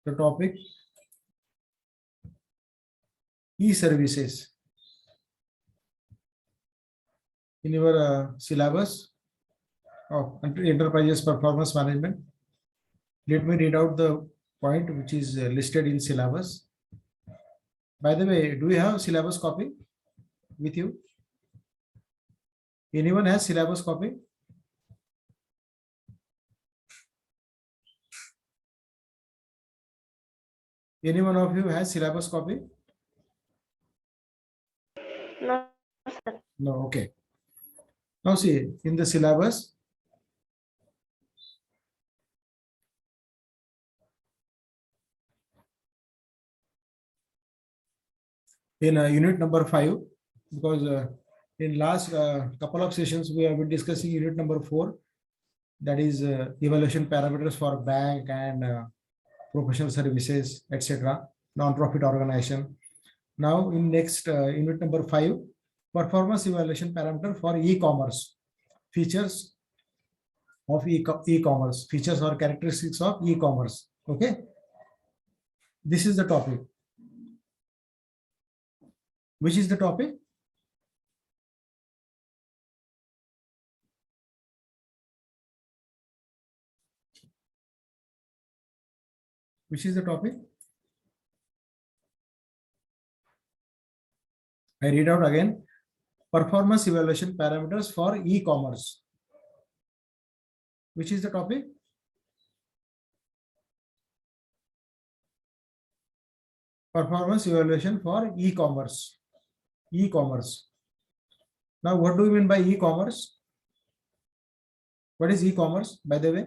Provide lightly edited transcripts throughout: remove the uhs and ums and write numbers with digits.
The topic e-services in your syllabus of enterprises performance management. Let me read out the point which is listed in syllabus. By the way, do you have syllabus copy with you? Anyone has syllabus copy? Any one of you has syllabus copy? No, sir. No, okay. Now see, in the syllabus, in unit number 5, because in last couple of sessions we have been discussing unit number 4, that is evaluation parameters for bank and professional services, etc., non-profit organization. Now in next unit number 5, performance evaluation parameter for e-commerce, features of e-commerce, features or characteristics of e-commerce. Okay, this is the topic. Which is the topic? Which is the topic? I read out again. Performance evaluation parameters for e-commerce. Which is the topic? Performance evaluation for e-commerce. E-commerce. Now, what do you mean by e-commerce? What is e-commerce, by the way?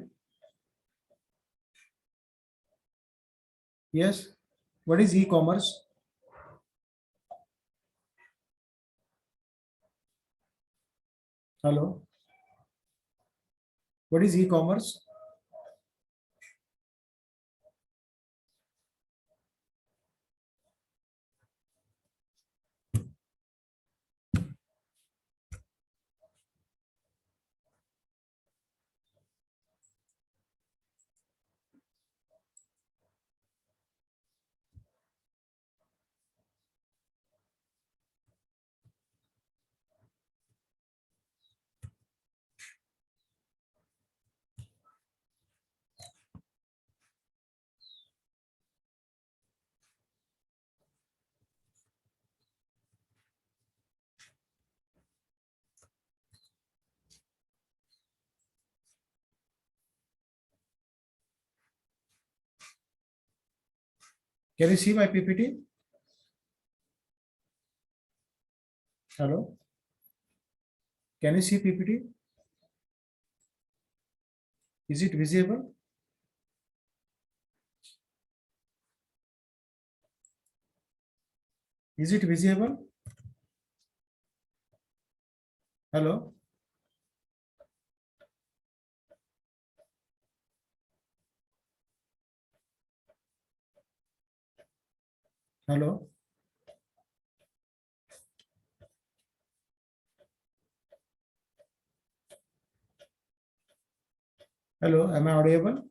Yes. What is e-commerce? Hello. What is e-commerce? Can you see my PPT? Hello. Can you see PPT? Is it visible? Is it visible? Hello. Hello. Hello. Am I audible?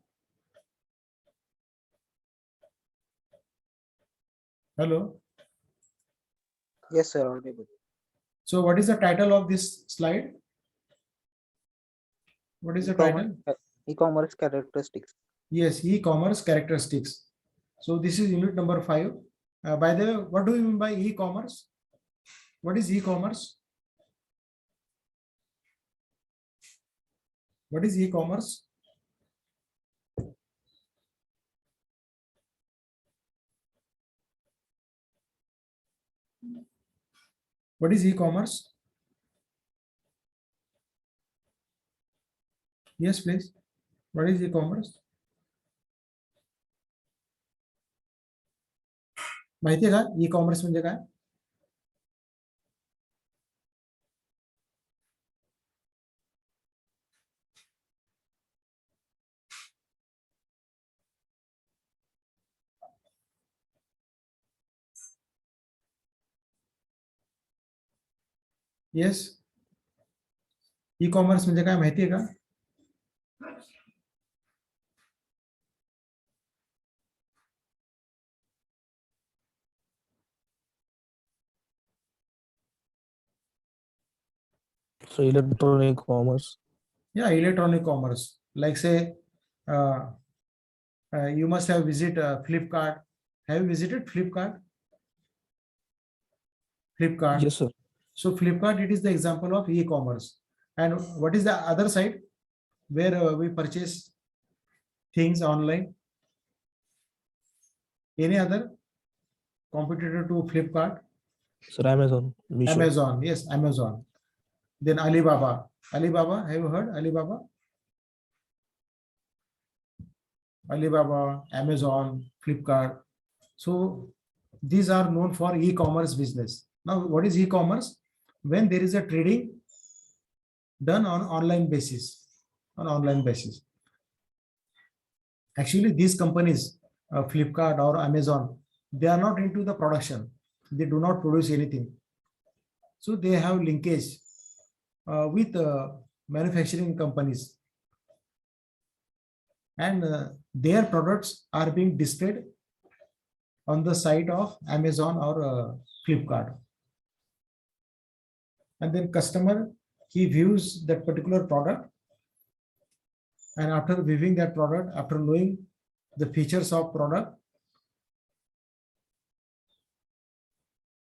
Hello. Yes, sir, audible. So what is the title of this slide? What is the title? E-commerce characteristics. Yes, e-commerce characteristics. So this is unit number 5. By the way, what do you mean by e-commerce? What is e-commerce? What is e-commerce? What is e-commerce? Yes, please. What is e-commerce? माहिती आहे का e-commerce म्हणजे काय? Yes, e-commerce म्हणजे काय माहिती आहे का? So electronic commerce. Yeah, electronic commerce. Like say, uh, you must have visited Flipkart. Have you visited Flipkart? Flipkart. Yes, sir. So Flipkart, it is the example of e-commerce. And what is the other side where we purchase things online? Any other competitor to Flipkart? Sir, Amazon, Meesho. Amazon. Yes, Amazon. Then Alibaba. Alibaba, have you heard Alibaba? Alibaba, Amazon, Flipkart. So these are known for e-commerce business. Now, what is e-commerce? When there is a trading done on online basis, Actually, these companies, Flipkart or Amazon, they are not into the production. They do not produce anything. So they have linkage with manufacturing companies, and their products are being displayed on the site of Amazon or Flipkart. And then customer, he views that particular product, and after viewing that product, after knowing the features of product,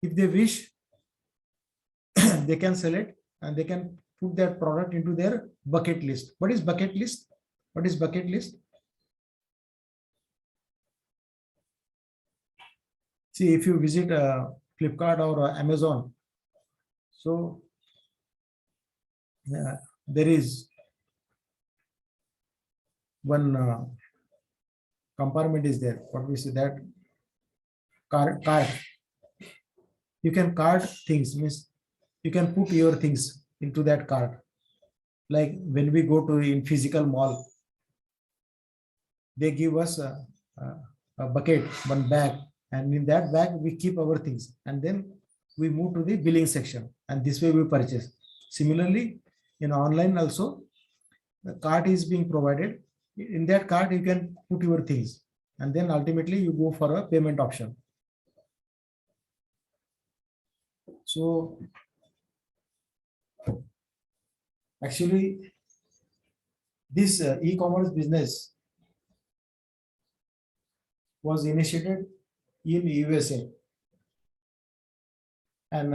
if they wish, they can select and they can put that product into their bucket list. What is bucket list? What is bucket list? See, if you visit Flipkart or Amazon, so there is one compartment is there. What we say that cart. You can cart things, means you can put your things into that cart. Like when we go to in physical mall, they give us a bucket, one bag, and in that bag we keep our things, and then we move to the billing section, and this way we purchase. Similarly, in online also, the cart is being provided. In that cart, you can put your things, and then ultimately you go for a payment option. So actually, this e-commerce business was initiated in USA, and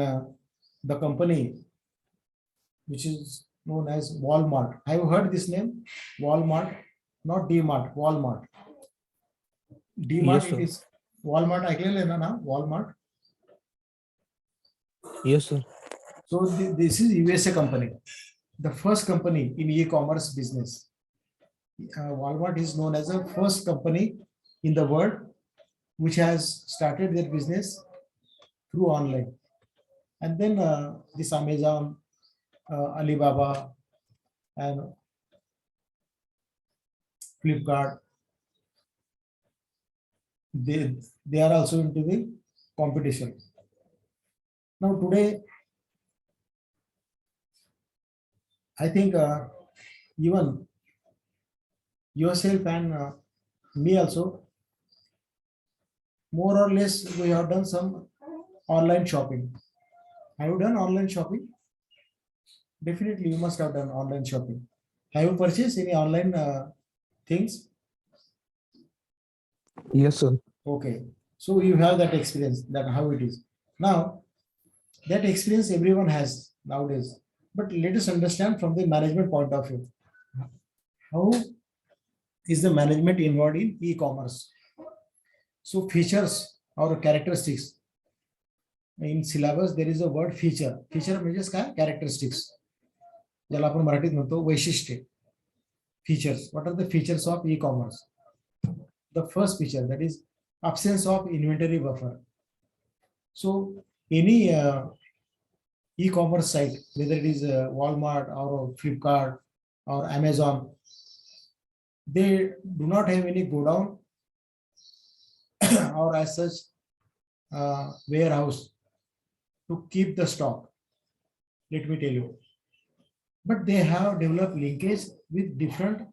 the company which is known as Walmart. Have you heard this name? Walmart, not D-Mart, Walmart. D-Mart, Yes, it sir. is Walmart. ऐकलेलं आहे ना Walmart. Yes, sir. So this is USA company, the first company in e-commerce business. Walmart is known as the first company in the world which has started their business through online. And then this Amazon, Alibaba, and Flipkart, they are also into the competition. Now today, I think even yourself and me also, more or less, we have done some online shopping. Have you done online shopping? Definitely, you must have done online shopping. Have you purchased any online things? Yes, sir. Okay, so you have that experience, that how it is. Now, that experience everyone has nowadays. But let us understand from the management point of view. How is the management involved in e-commerce? So features or characteristics. In syllabus, there is a word feature. Feature means काय? Characteristics. ज्याला आपण मराठीत म्हणतो वैशिष्ट्ये. Features. What are the features of e-commerce? The first feature, that is absence of inventory buffer. So any e-commerce site, whether it is Walmart or Flipkart or Amazon, they do not have any go down or as such warehouse to keep the stock. Let me tell you. But they have developed linkage with different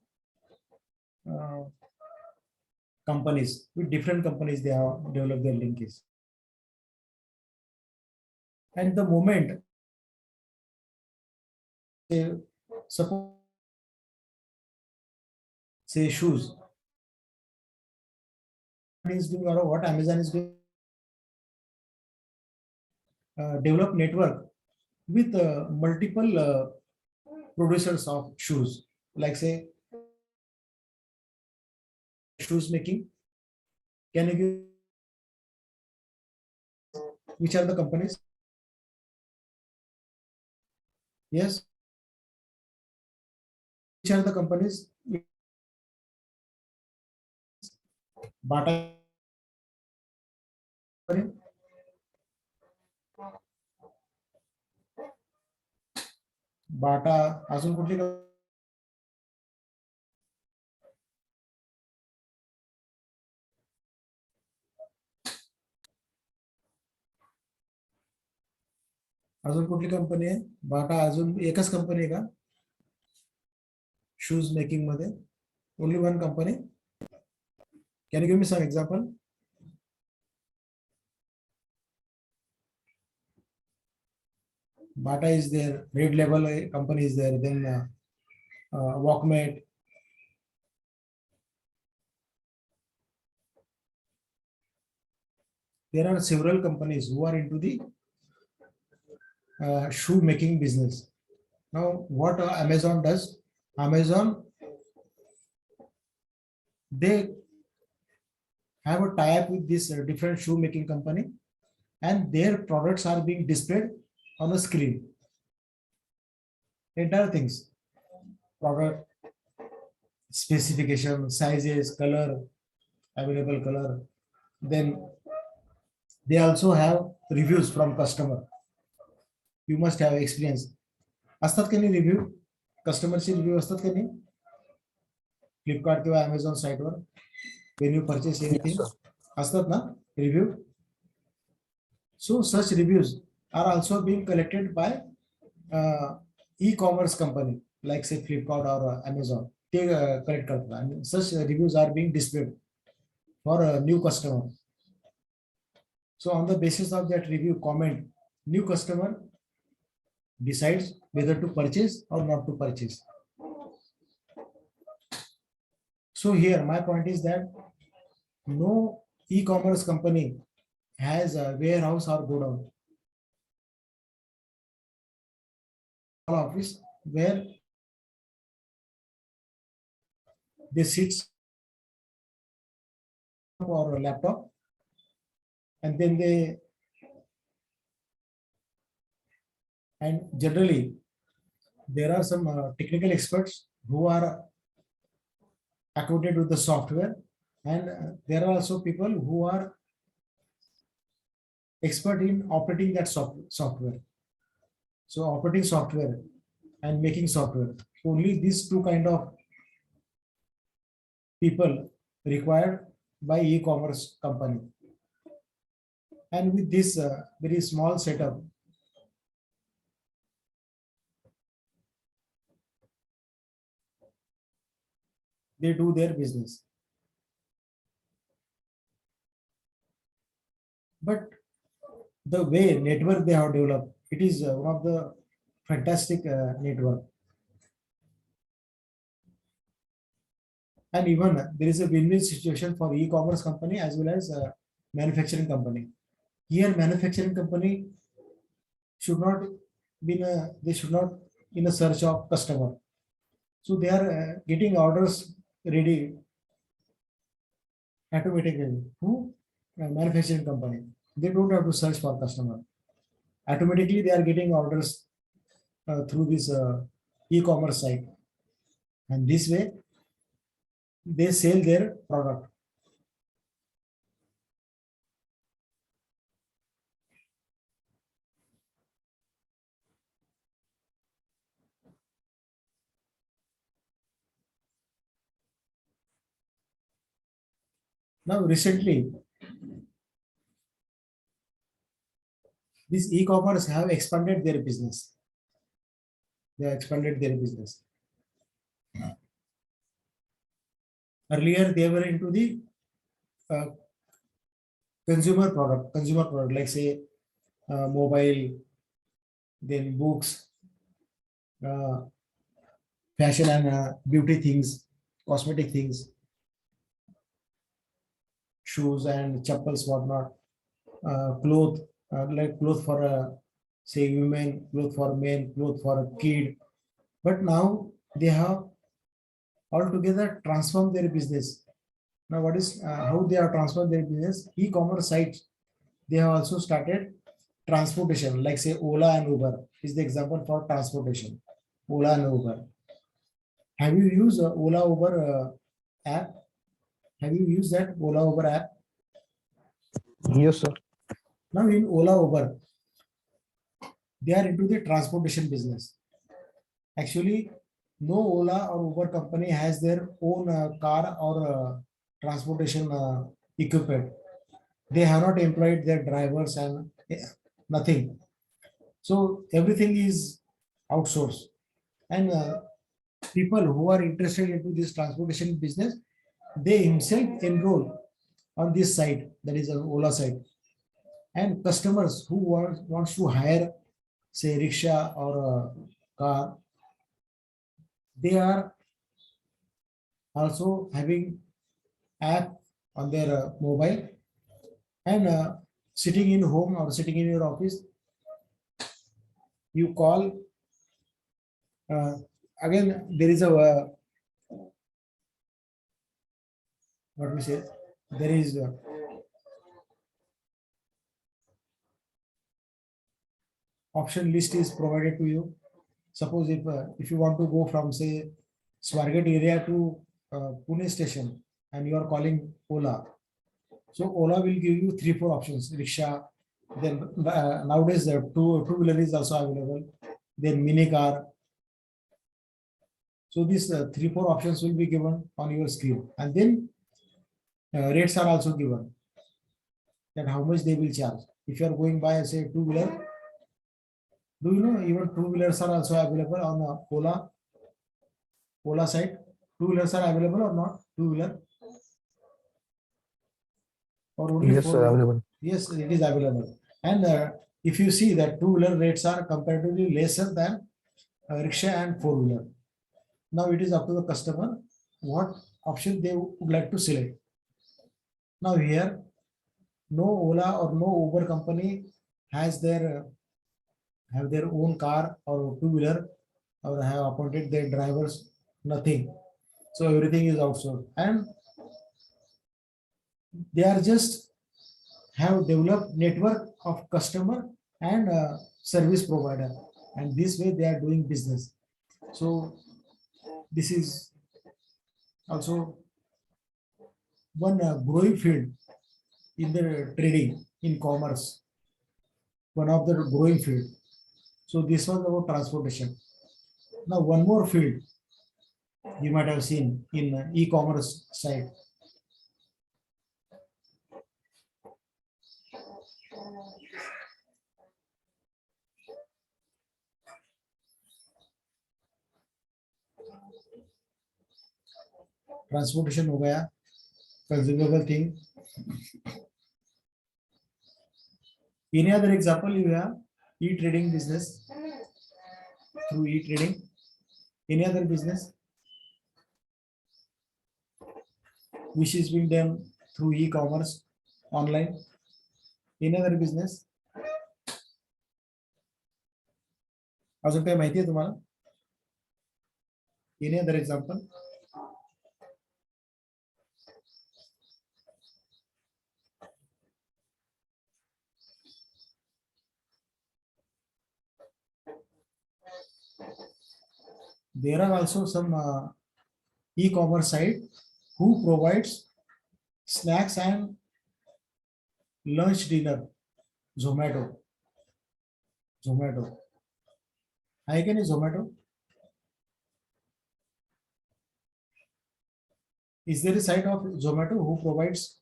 companies. With different companies, they have developed their linkage. And the moment suppose say shoes is doing or what Amazon is doing, develop network with multiple producers of shoes, like say shoes making. Can you give which are the companies? Yes, which are the companies? Bata company, बाटा अजून कुठली अजून कुठली company आहे? बाटा अजून एकच company आहे का shoes making मध्ये? Only one company? Can you give me some example? Bata is there, Red Label company is there, then Walkmate. There are several companies who are into the shoe making business. Now, what Amazon does? Amazon, they have a tie-up with this different shoe making company, and their products are being displayed on a screen. Entire things, product specification, sizes, color, available color. Then they also have reviews from customer. You must have experience. असतात का नाही review? कस्टमरचे review असतात का नाही फ्लिपकार्ट किंवा Amazon साइटवर? when you purchase anything, असतात ना review? So such reviews are also being collected by e-commerce company like say Flipkart or Amazon. They collect करतात and such reviews are being displayed for a new customer. So on the basis of that review comment, new customer decides whether to purchase or not to purchase. So here my point is that no e-commerce company has a warehouse or godown office where they sit or a laptop and then they, and generally there are some technical experts who are acquainted with the software, and there are also people who are expert in operating that software. So operating software and making software, only these two kind of people required by e-commerce company. And with this very small setup, they do their business. But the way network they have developed, it is one of the fantastic network. And even there is a win-win situation for e-commerce company as well as manufacturing company. Here manufacturing company should not be they should not in a search of customer. So they are getting orders ready automatically. Who? Manufacturing company. They don't have to search for customer. Automatically they are getting orders through this e-commerce site, and this way they sell their product. Now recently this e-commerce have expanded their business. They have expanded their business. Earlier they were into the consumer product like say mobile, then books, fashion and beauty things, cosmetic things, shoes and chappals, whatnot, clothes, like clothes for say women, clothes for men, clothes for a kid. But now they have altogether transformed their business. Now, what is how they are transformed their business? E-commerce sites. They have also started transportation, like say Ola and Uber is the example for transportation. Ola and Uber. Have you used Ola Uber app? Have you used that Ola Uber app? Yes, sir. Now in Ola Uber, they are into the transportation business. Actually, no Ola or Uber company has their own car or transportation equipment. They have not employed their drivers and nothing. So everything is outsourced. And people who are interested into this transportation business, they himself enroll on this site, that is an Ola site. And customers who wants to hire, say, rickshaw or a car, they are also having app on their mobile, and sitting in home or sitting in your office, you call. Again, there is a what we say, there is option list is provided to you. Suppose if you want to go from say Swargat area to Pune station and you are calling Ola, so Ola will give you 3-4 options: rickshaw, then nowadays the two-wheeler is also available, then mini car. So these 3-4 options will be given on your screen, and then rates are also given, that how much they will charge. If you are going by say two-wheeler, do you know even two-wheelers are also available on Ola site? Two-wheelers are available or not? Two-wheeler or only Yes, sir. four-wheeler? Available. Yes, it is available. And if you see that two-wheeler rates are comparatively lesser than rickshaw and four-wheeler. Now it is up to the customer what option they would like to select. Now here, no Ola or no Uber company has their have their own car or two-wheeler or have appointed their drivers, nothing. So everything is outsourced, and they are just have developed network of customer and service provider, and this way they are doing business. So this is also one growing field in the trading, in commerce, one of the growing field. So this was about transportation. Now one more field you might have seen in e-commerce side. Transportation हो गया, consumable thing. Any other example you have? E-trading business, through e-trading. Any other business which is being done through e-commerce online? Any other business? अजून काही माहिती आहे तुम्हाला? Any other example? There are also some e-commerce site who provides snacks and lunch dinner. Zomato. Hi, can you Zomato? Is there a site of Zomato who provides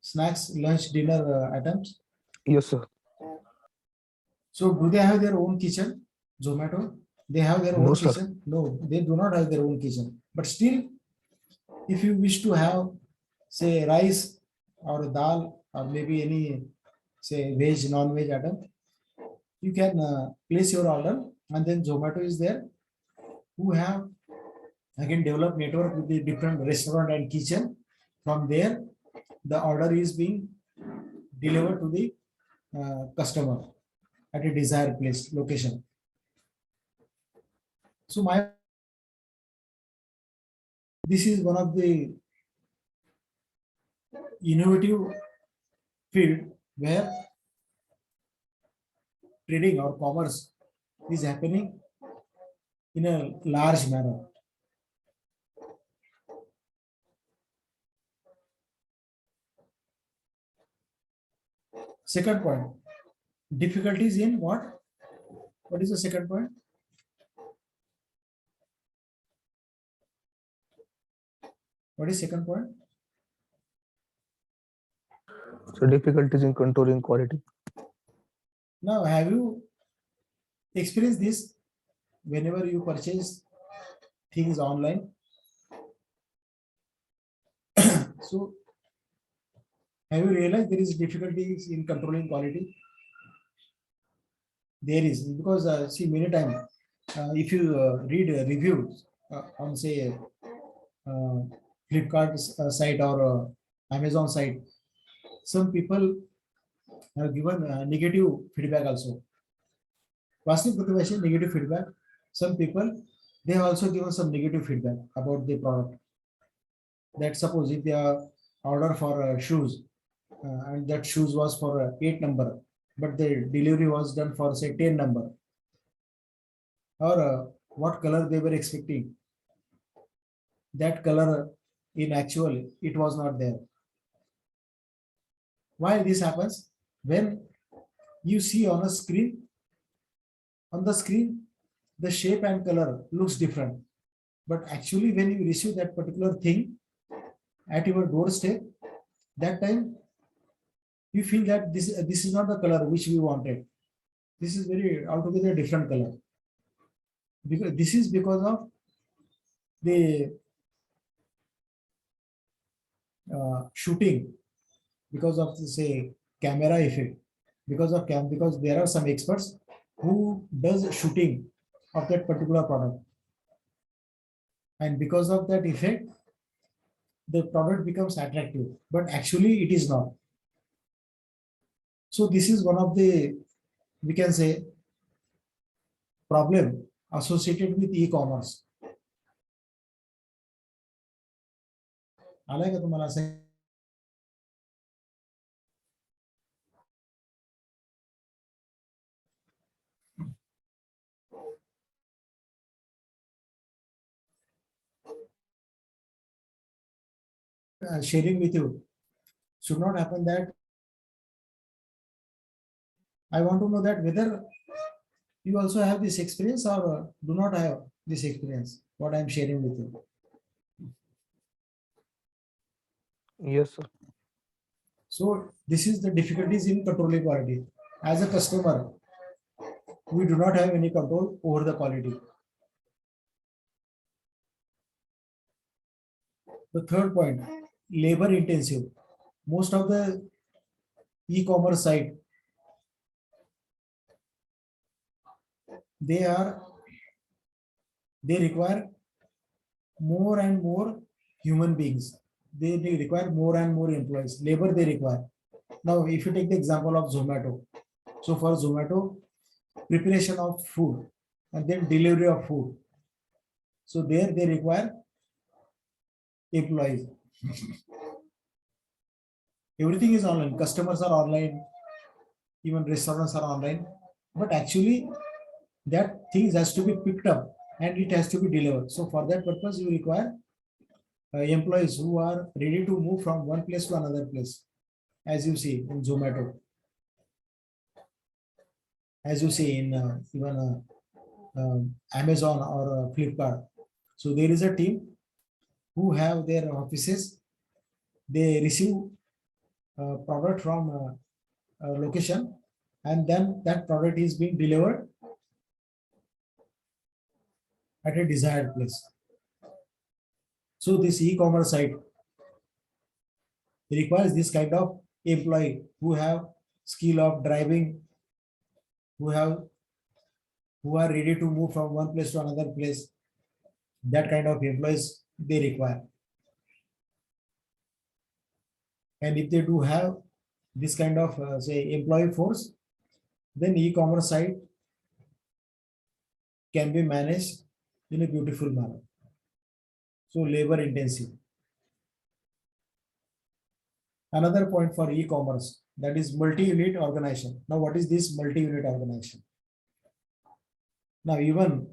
snacks, lunch, dinner items? Yes, sir. So do they have their own kitchen? Zomato? They have their own No, sir. kitchen? No, they do not have their own kitchen. But still, if you wish to have, say, rice or dal or maybe any, say, veg, non-veg item, you can place your order, and then Zomato is there. who have again developed network with the different restaurant and kitchen. From there, the order is being delivered to the customer at a desired place location. So this is one of the innovative field where trading or commerce is happening in a large manner. Second point, difficulties in what? What is the second point? What is second point? So difficulties in controlling quality. Now, have you experienced this whenever you purchase things online? So, have you realized there is difficulties in controlling quality? There is, because see, many times if you read reviews on say Flipkart site or Amazon site, some people have given negative feedback also. Negative feedback. Some people, they have also given some negative feedback about the product. That suppose if they are order for shoes and that shoes was for 8 number, but the delivery was done for say 10 number, or what color they were expecting, that color in actual it was not there. Why this happens? When you see on a screen, on the screen, the shape and color looks different, but actually when you receive that particular thing at your doorstep, that time you feel that this is not the color which we wanted. This is very altogether different color. Because this is because of the shooting, because of the, say, camera effect, because of because there are some experts who does shooting of that particular product, and because of that effect the product becomes attractive, but actually it is not. So this is one of the, we can say, problem associated with e-commerce. आलाय का तुम्हाला असं? Sharing with you should not happen that I want to know that whether you also have this experience or do not have this experience, what I am sharing with you. Yes, sir. So this is the difficulties in controlling quality. As a customer, we do not have any control over the quality. The third point, labor intensive. Most of the e-commerce site, they require more and more human beings. They require more and more employees. Labor they require. Now, if you take the example of Zomato, so for Zomato, preparation of food and then delivery of food. So there they require employees. Everything is online. Customers are online. Even restaurants are online. But actually, that things has to be picked up and it has to be delivered. So for that purpose, you require employees who are ready to move from one place to another place, as you see in Zomato, as you see in even Amazon or Flipkart. So there is a team who have their offices. They receive product from a location, and then that product is being delivered at a desired place. So this e-commerce site requires this kind of employee who have skill of driving, who are ready to move from one place to another place, that kind of employees they require. And if they do have this kind of say employee force, then e-commerce site can be managed in a beautiful manner. So labor intensive. Another point for e-commerce, that is multi-unit organization. Now, what is this multi-unit organization? Now, even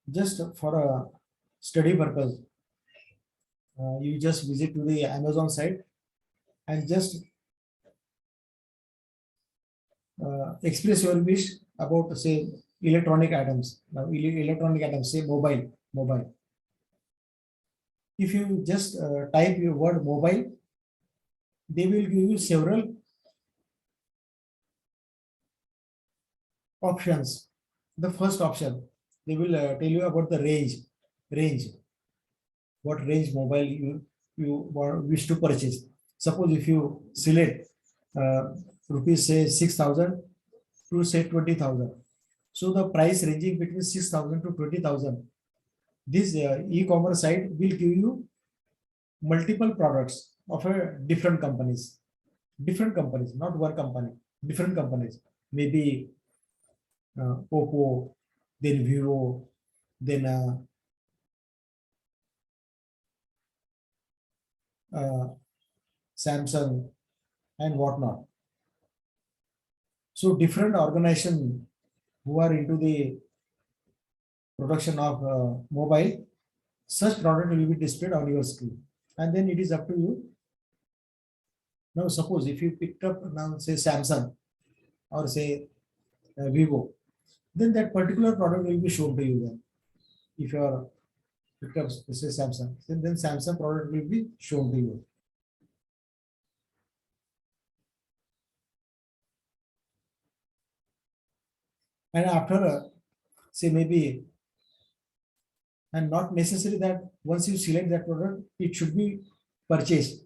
just for a study purpose, you just visit to the Amazon site and just express your wish about, say, electronic items. Now, electronic items, say mobile. If you just type your word mobile, they will give you several options. The first option, they will tell you about the range, what range mobile you wish to purchase. Suppose if you select rupees say 6,000 to say 20,000, so the price ranging between 6,000 to 20,000, this e-commerce site will give you multiple products of different companies, not one company, different companies, maybe Oppo, then Vivo, then Samsung, and whatnot. So different organizations who are into the production of mobile, such product will be displayed on your screen, and then it is up to you. Now, suppose if you picked up now say Samsung or say Vivo, then that particular product will be shown to you. Then, if you are picked up say Samsung, then Samsung product will be shown to you. And after say maybe, and not necessary that once you select that product, it should be purchased.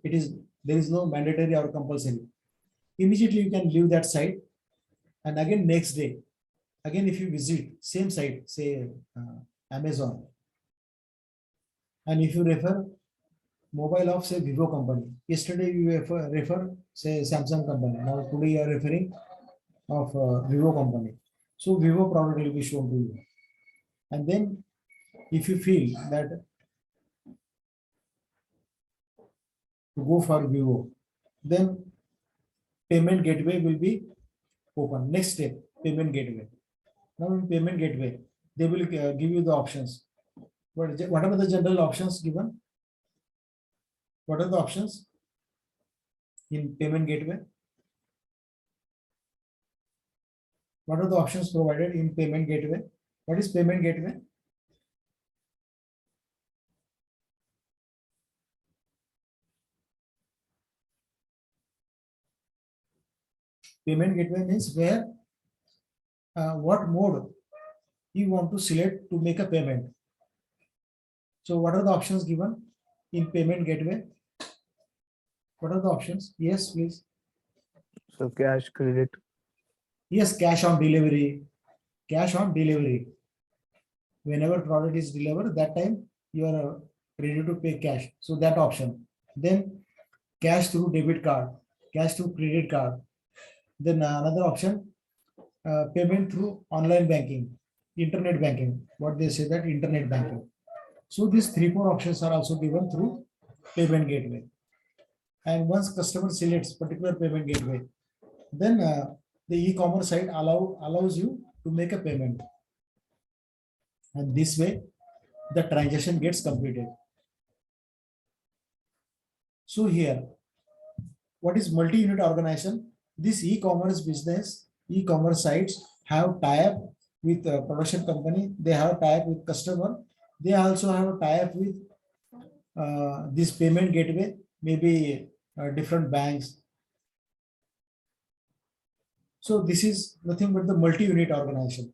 There is no mandatory or compulsory. Immediately you can leave that site, and again next day, again if you visit same site, say Amazon, and if you refer mobile of say Vivo company, yesterday you refer say Samsung company, now today you are referring of Vivo company, so Vivo product will be shown to you. And then if you feel that to go for Vivo, then payment gateway will be open. Next step, payment gateway. Now in payment gateway, they will give you the options. What are the general options given? What are the options in payment gateway? What are the options provided in payment gateway? What is payment gateway? Payment gateway means where what mode you want to select to make a payment. So what are the options given in payment gateway? What are the options? Yes, please. So cash, credit. Yes, cash on delivery. Cash on delivery. Whenever product is delivered, that time you are ready to pay cash. So that option. Then cash through debit card, cash through credit card. Then another option, payment through online banking, internet banking. What they say that internet banking. So these 3-4 options are also given through payment gateway. And once customer selects particular payment gateway, then the e-commerce site allows you to make a payment. And this way, the transaction gets completed. So here, what is multi-unit organization? This e-commerce business, e-commerce sites have tie-up with a production company. They have tie-up with customer. They also have tie-up with this payment gateway, maybe different banks. So this is nothing but the multi-unit organization.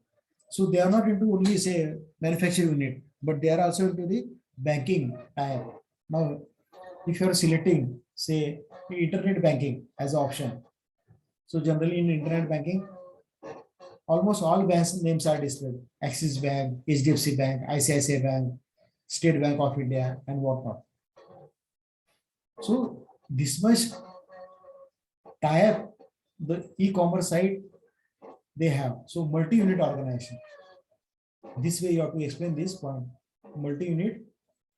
So they are not into only say manufacturing unit, but they are also into the banking tie-up. Now, if you are selecting say internet banking as an option, so generally in internet banking, almost all banks names are displayed: Axis Bank, HDFC Bank, ICICI Bank, State Bank of India and whatnot. So this much tie-up the e-commerce side they have. So multi-unit organization. This way you have to explain this point. Multi-unit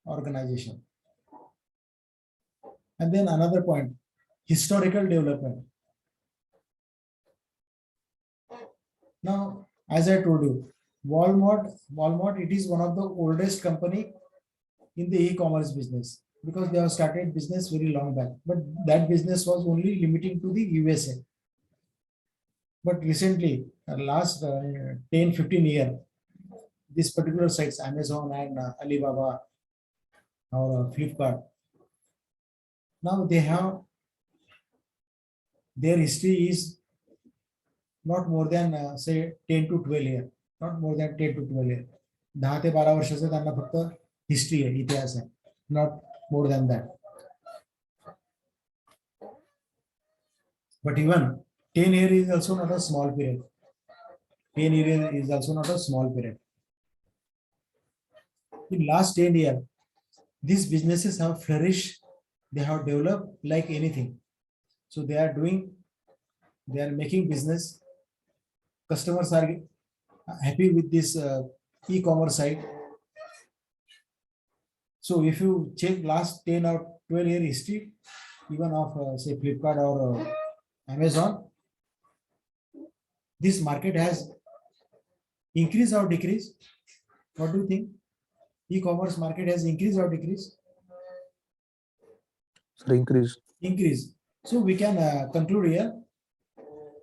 organization. And then another point, historical development. Now, as I told you, Walmart, it is one of the oldest company in the e-commerce business because they have started business very long back. But that business was only limiting to the USA. But recently, last 10, 15 years, this particular sites, Amazon and Alibaba or Flipkart, now they have, their history is not more than say 10 to 12 years, not more than 10 to 12 years. 10 ते 12 वर्षाचं त्यांना फक्त history आहे, इतिहास आहे, not more than that. But even 10 years is also not a small period. 10 years is also not a small period. In last 10 years, these businesses have flourished. They have developed like anything. So they are making business. Customers are happy with this e-commerce site. So if you check last 10 or 12 year history, even of say Flipkart or Amazon, this market has increased or decreased. What do you think? E-commerce market has increased or decreased? So increase. Increase. So we can conclude here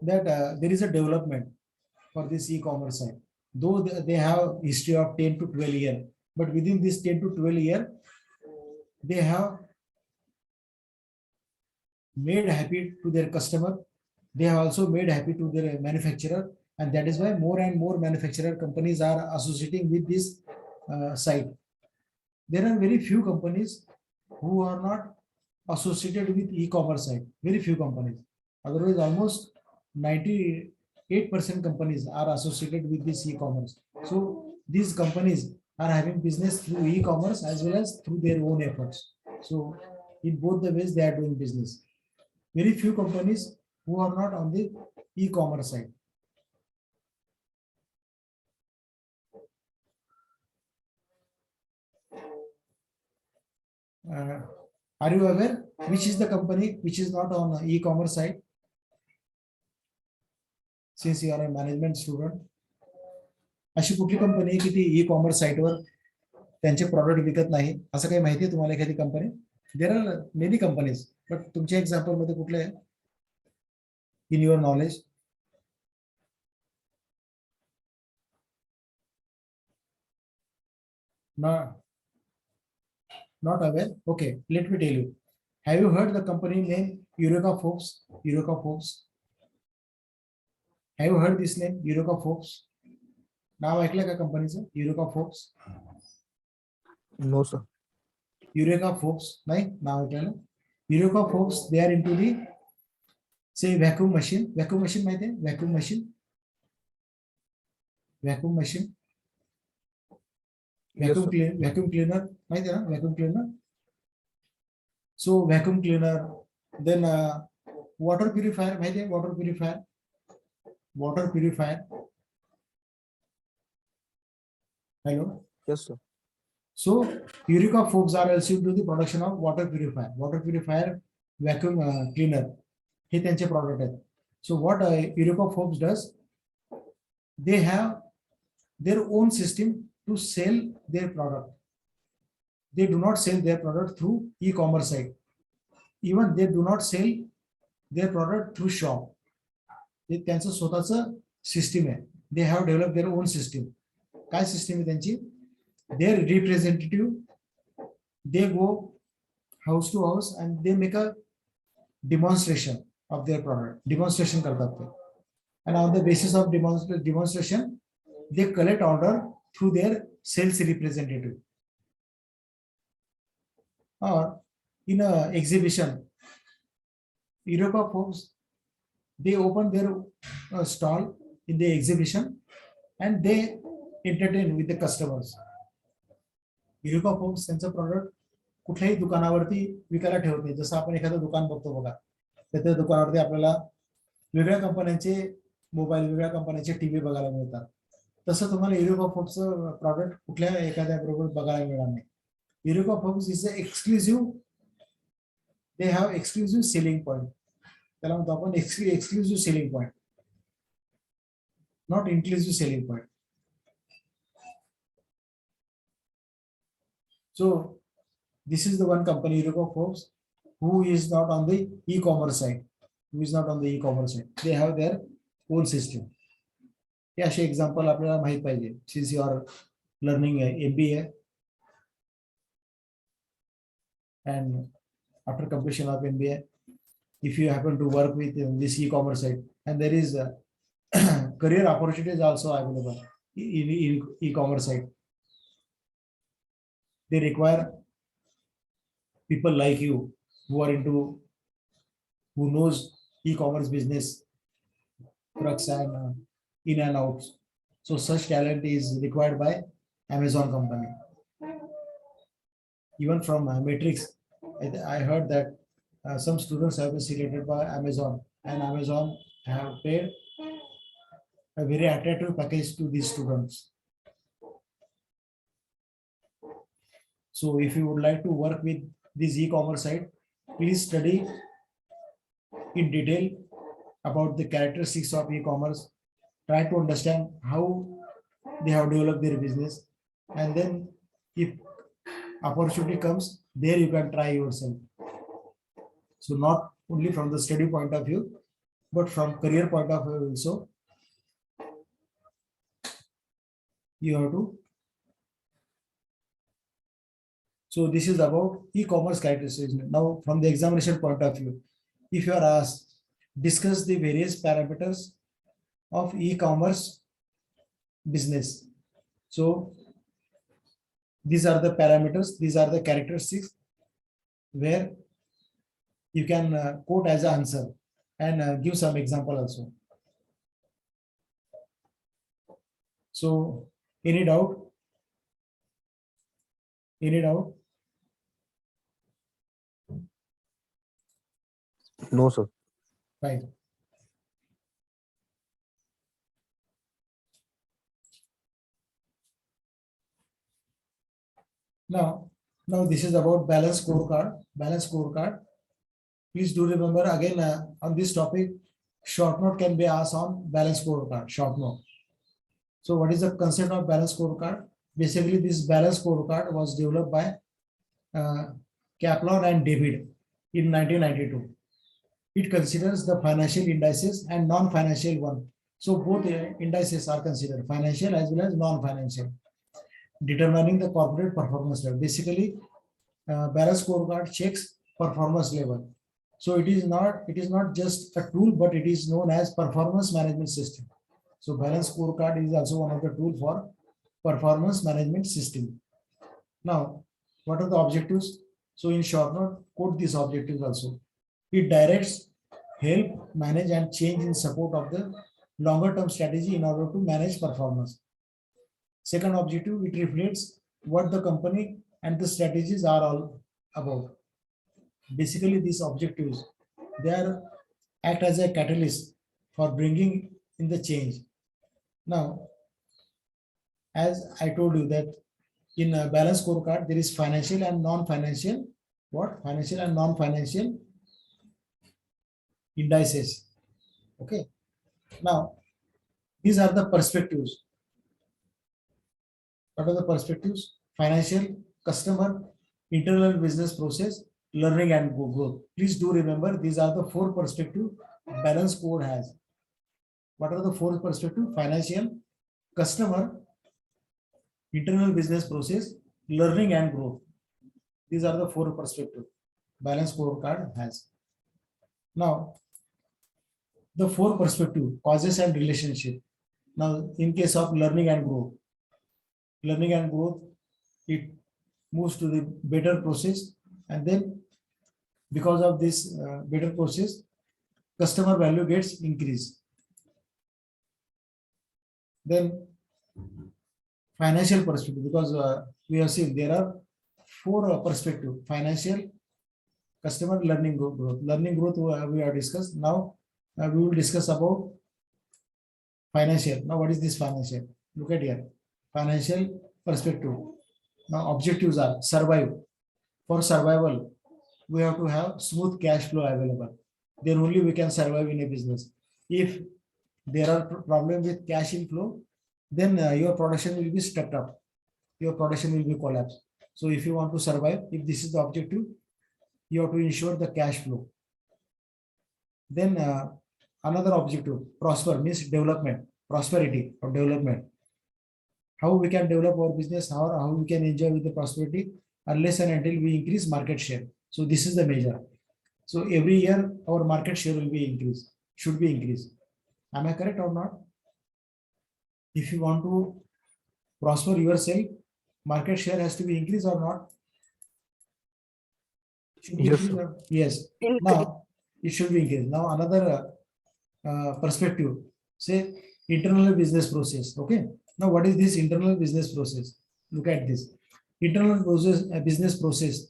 that there is a development for this e-commerce side. Though they have history of 10 to 12 years, but within this 10 to 12 years, they have made happy to their customer. They have also made happy to their manufacturer, and that is why more and more manufacturer companies are associating with this site. There are very few companies who are not associated with e-commerce site. Very few companies. Otherwise, almost 98% companies are associated with this e-commerce. So these companies are having business through e-commerce as well as through their own efforts. So in both the ways they are doing business. Very few companies who are not on the e-commerce side. Are you aware which is the company which is not on e-commerce side? Since you are a management student, अशी कुठली company आहे की ती e-commerce साइटवर त्यांचे product विकत नाही, असं काही माहिती आहे तुम्हाला एखादी company? There are many companies, but तुमच्या एक्झाम्पल मध्ये कुठले आहे in your knowledge? Not aware? Okay, let me tell you. Have you heard the company name Eureka Forbes? Eureka Forbes. Have you heard this name Eureka Forbes? नाव ऐकलं का कंपनीचं Eureka Forbes? No, sir. Eureka Forbes नाही नाव ऐकलं. Eureka Forbes, they are into the say vacuum machine. Vacuum machine माहिती आहे? Vacuum machine. Vacuum machine. Vacuum Yes, vacuum cleaner माहिती आहे ना? Vacuum cleaner. So vacuum cleaner, then water purifier माहिती आहे? Water purifier. Water purifier. Hello. yes, sir. So Eureka Forbes are also into the production of water purifier. Water purifier, vacuum cleaner. हे त्यांचे product आहेत. So what Eureka Forbes does, they have their own system to sell their product. They do not sell their product through e-commerce site. Even they do not sell their product through shop. ते त्यांचं स्वतःचं system आहे. They have developed their own system. काय system आहे त्यांची? Their representative, they go house to house and they make a demonstration of their product. Demonstration करतात ते. And on the basis of demonstration, they collect order through their sales representative. Or in a exhibition, Eureka Forbes, they open their stall in the exhibition and they entertain with the customers. Unique of homes त्यांचं product कुठल्याही दुकानावरती विकायला ठेवत नाही. जसं आपण एखादं दुकान बघतो बघा, तर त्या दुकानावरती आपल्याला वेगळ्या कंपन्यांचे मोबाईल, वेगळ्या कंपन्यांचे टीव्ही बघायला मिळतात. तसं तुम्हाला युनिक ऑफ होम्सचं प्रॉडक्ट कुठल्या एखाद्या बरोबर बघायला मिळणार नाही. Unique of homes is a exclusive, they have exclusive selling point. त्याला म्हणतो आपण exclusive selling point, not inclusive selling point. So this is the one company, Unico Forbes, who is not on the e-commerce side. They have their own system. हे असे example आपल्याला माहित पाहिजे. Since you are learning MBA, and after completion of MBA, if you happen to work with this e-commerce side, and there is career opportunities also available in e-commerce side. They require people like you who are into, who knows e-commerce business trucks and in and outs. So such talent is required by Amazon company. Even from Matrix, I heard that some students have been selected by Amazon, and Amazon have paid a very attractive package to these students. So if you would like to work with this e-commerce site, please study in detail about the characteristics of e-commerce. Try to understand how they have developed their business, and then if opportunity comes, there you can try yourself. So not only from the study point of view, but from career point of view also, you have to. So this is about e-commerce characteristics. Now from the examination point of view, if you are asked, discuss the various parameters of e-commerce business. So these are the parameters, these are the characteristics where you can quote as an answer, and give some example also. So any doubt? Any doubt? No, sir. Fine. Now this is about balance scorecard. Balance scorecard. Please do remember again on this topic, short note can be asked on balance scorecard. Short note. So what is the concept of balance scorecard? Basically, this balance scorecard was developed by Kaplan and David in 1992. It considers the financial indices and non-financial one. So both indices are considered, financial as well as non-financial, determining the corporate performance level. Basically, balance scorecard checks performance level. So it is not just a tool, but it is known as performance management system. So balance scorecard is also one of the tools for performance management system. Now, what are the objectives? So in short note, quote these objectives also. It directs, help, manage, and change in support of the longer term strategy in order to manage performance. Second objective, it reflects what the company and the strategies are all about. Basically, these objectives, they are act as a catalyst for bringing in the change. Now, as I told you that in a balance scorecard, there is financial and non-financial. What? Financial and non-financial indices. Okay. Now, these are the perspectives. What are the perspectives? Financial, customer, internal business process, learning and growth. Please do remember these are the four perspectives balance score has. What are the four perspectives? Financial, customer, internal business process, learning and growth. These are the four perspectives balance scorecard has. Now, the four perspective, causes and relationship. Now, in case of learning and growth, it moves to the better process, and then because of this better process, customer value gets increased. Then financial perspective, because we have seen there are four perspective: financial, customer, learning growth. Learning growth we have discussed. Now we will discuss about financial. Now what is this financial? Look at here, financial perspective. Now objectives are survive. For survival, we have to have smooth cash flow available. Then only we can survive in a business. If there are problem with cash inflow, then your production will be stuck up. Your production will be collapsed. So if you want to survive, if this is the objective, you have to ensure the cash flow. Then another objective, prosper, means development, prosperity or development. How we can develop our business, how we can enjoy with the prosperity, unless and until we increase market share. So this is the measure. So every year our market share will be increased, should be increased. Am I correct or not? If you want to prosper yourself, market share has to be increased or not? Should be Yes, increased sir. or- Yes. Now it should be increased. Now another perspective, say internal business process. Okay. Now what is this internal business process? Look at this internal process, business process.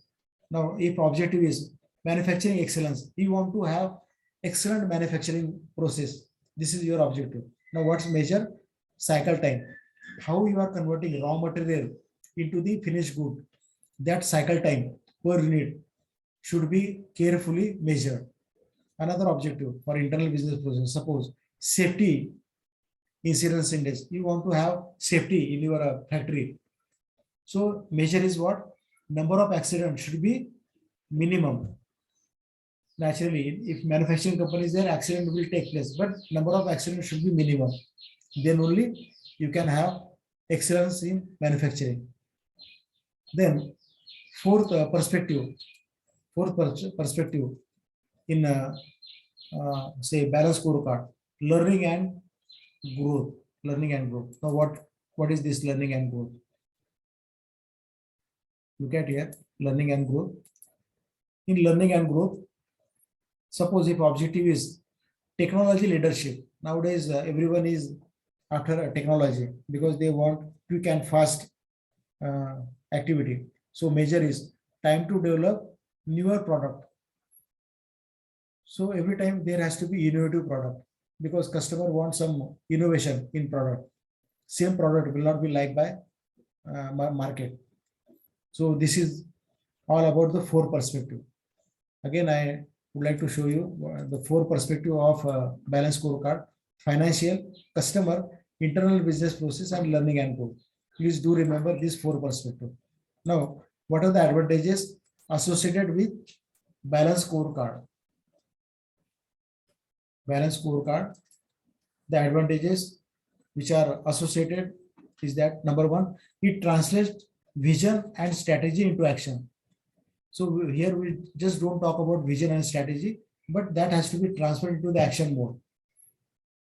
Now if objective is manufacturing excellence, you want to have excellent manufacturing process. This is your objective. Now what's measure? Cycle time. How you are converting raw material into the finished good. That cycle time per unit should be carefully measured. Another objective for internal business process, suppose safety incidence index. You want to have safety in your factory. So measure is what? Number of accidents should be minimum. Naturally, if manufacturing company is there, accident will take place, but number of accidents should be minimum. Then only you can have excellence in manufacturing. Then fourth perspective in say balance scorecard, learning and growth. Learning and growth. Now what is this learning and growth? Look at here, learning and growth. In learning and growth, suppose if objective is technology leadership, nowadays everyone is after a technology because they want quick and fast activity. So measure is time to develop newer product. So every time there has to be innovative product because customer wants some innovation in product. Same product will not be liked by market. So this is all about the four perspective. Again, I would like to show you the four perspective of balance scorecard: financial, customer, internal business process, and learning and growth. Please do remember these four perspective. Now, what are the advantages associated with balance scorecard? Balance scorecard, the advantages which are associated is that number one, it translates vision and strategy into action. So here we just don't talk about vision and strategy, but that has to be transferred into the action mode.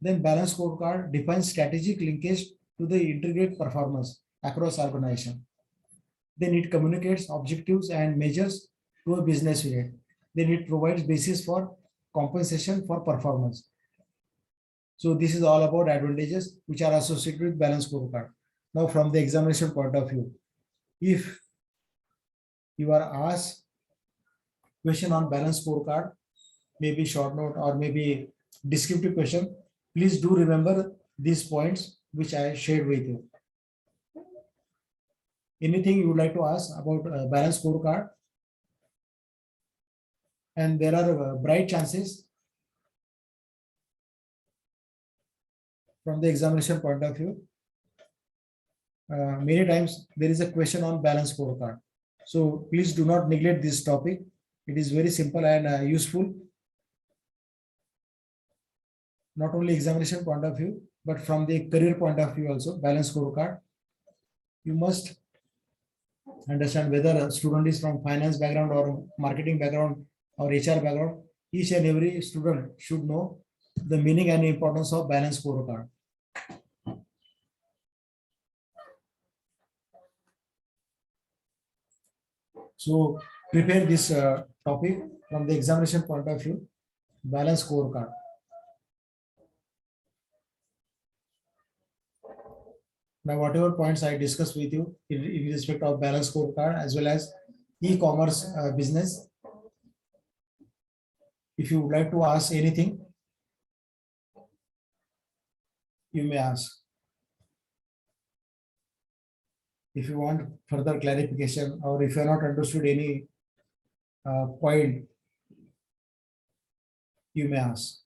Then balance scorecard defines strategic linkage to the integrate performance across organization. Then it communicates objectives and measures to a business unit. Then it provides basis for compensation for performance. So this is all about advantages which are associated with balance scorecard. Now from the examination point of view, if you are asked question on balance scorecard, maybe short note or maybe descriptive question, please do remember these points which I shared with you. Anything you would like to ask about balance scorecard? And there are bright chances from the examination point of view. Many times there is a question on balance scorecard. So please do not neglect this topic. It is very simple and useful. Not only examination point of view, but from the career point of view also, balance scorecard. You must understand whether a student is from finance background or marketing background or HR background. Each and every student should know the meaning and importance of balance scorecard. So prepare this topic from the examination point of view, balance scorecard. Now, whatever points I discussed with you in respect of balance scorecard as well as e-commerce business, if you would like to ask anything, you may ask. If you want further clarification or if you have not understood any point, you may ask.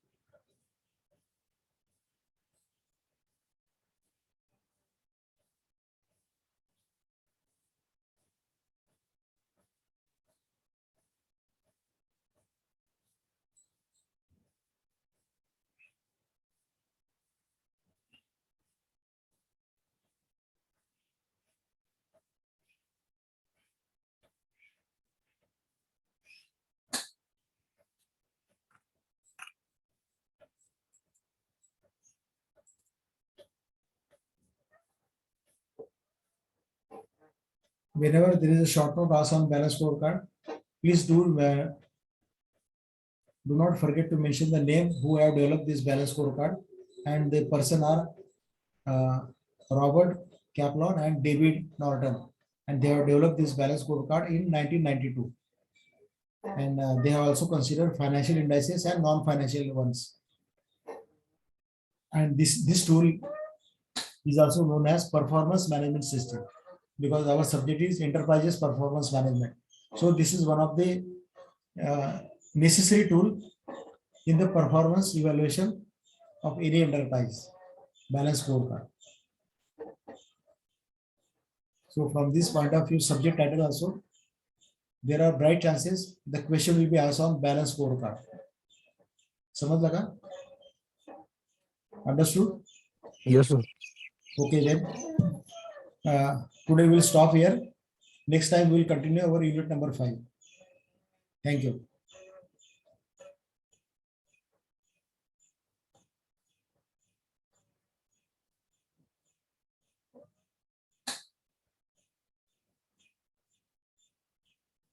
Whenever there is a short note asked on balance scorecard, please do not forget to mention the name who have developed this balance scorecard, and the person are Robert Kaplan and David Norton, and they have developed this balance scorecard in 1992. And they have also considered financial indices and non-financial ones. And this tool is also known as performance management system, because our subject is enterprises performance management. So this is one of the necessary tool in the performance evaluation of any enterprise, balance scorecard. So from this point of view, subject title also, there are bright chances the question will be asked on balance scorecard. समझ लगा? Understood? Yes, sir. Okay, then today we'll stop here. Next time we'll continue our unit number 5. Thank you.